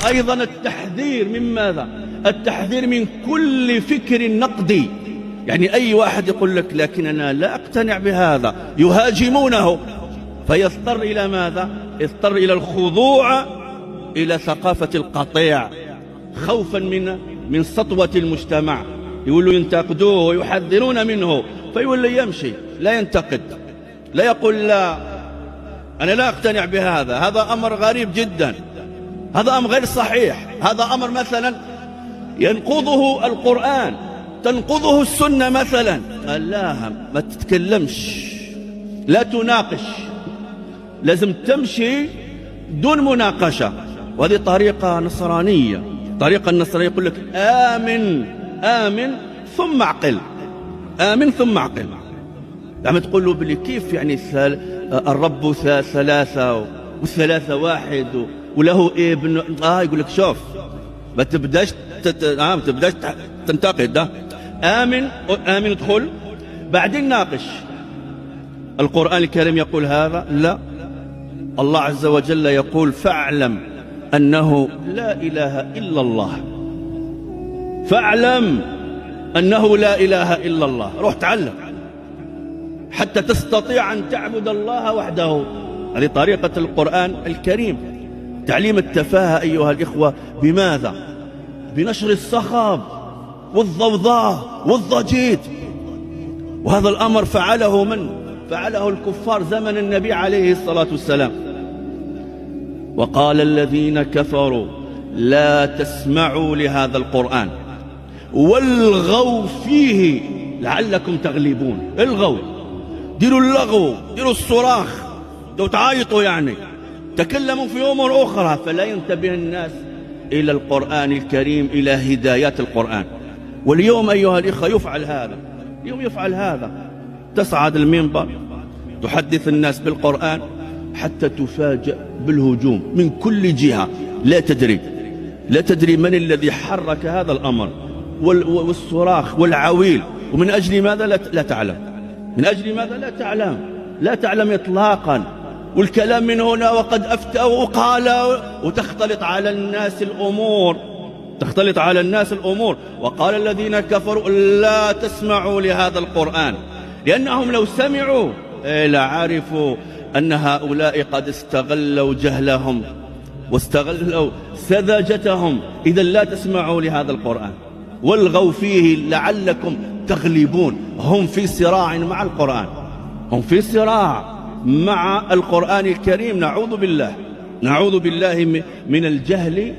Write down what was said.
أيضا التحذير من ماذا؟ التحذير من كل فكر نقدي. يعني أي واحد يقول لك لكن أنا لا أقتنع بهذا، يهاجمونه، فيضطر إلى ماذا؟ يضطر إلى الخضوع إلى ثقافة القطيع خوفا من سطوة المجتمع. يقولوا ينتقدوه ويحذرون منه، فيقول لي يمشي لا ينتقد، لا يقول لا أنا لا أقتنع بهذا، هذا أمر غريب جدا، هذا أمر غير صحيح، هذا أمر مثلا ينقضه القرآن، تنقضه السنة مثلا. قال لا، ما تتكلمش، لا تناقش، لازم تمشي دون مناقشة. وهذه طريقة نصرانية، طريقة النصرانية يقول لك آمن آمن ثم اعقل، آمن ثم اعقل. لما تقول له بلي كيف يعني الرب ثلاثة والثلاثة واحد وله ابن، يقول لك شوف ما تبداش تنتقد، آمن ادخل بعدين ناقش. القرآن الكريم يقول هذا؟ لا، الله عز وجل يقول فاعلم أنه لا إله إلا الله، فاعلم أنه لا إله إلا الله. روح تعلم حتى تستطيع أن تعبد الله وحده. هذه طريقة القرآن الكريم، تعليم التفاهة أيها الإخوة. بماذا؟ بنشر الصخب والضوضاء والضجيج. وهذا الأمر فعله من؟ فعله الكفار زمن النبي عليه الصلاة والسلام. وقال الذين كفروا لا تسمعوا لهذا القرآن والغوا فيه لعلكم تغلبون. الغوا، ديروا اللغو، ديروا الصراخ، دو تعايطوا، يعني تكلموا في أمور أخرى، فلا ينتبه الناس إلى القرآن الكريم، إلى هدايات القرآن. واليوم أيها الإخوة يفعل هذا، اليوم يفعل هذا. تصعد المنبر تحدث الناس بالقرآن حتى تفاجأ بالهجوم من كل جهة، لا تدري من الذي حرك هذا الأمر، والصراخ والعويل. ومن أجل ماذا؟ لا تعلم. من أجل ماذا؟ لا تعلم إطلاقا. والكلام من هنا وقد أفتى وقال، وتختلط على الناس الأمور. وقال الذين كفروا لا تسمعوا لهذا القرآن، لأنهم لو سمعوا لعرفوا أن هؤلاء قد استغلوا جهلهم واستغلوا سذاجتهم. إذا لا تسمعوا لهذا القرآن والغوا فيه لعلكم تغلبون. هم في صراع مع القرآن، هم في صراع مع القرآن الكريم. نعوذ بالله من الجهل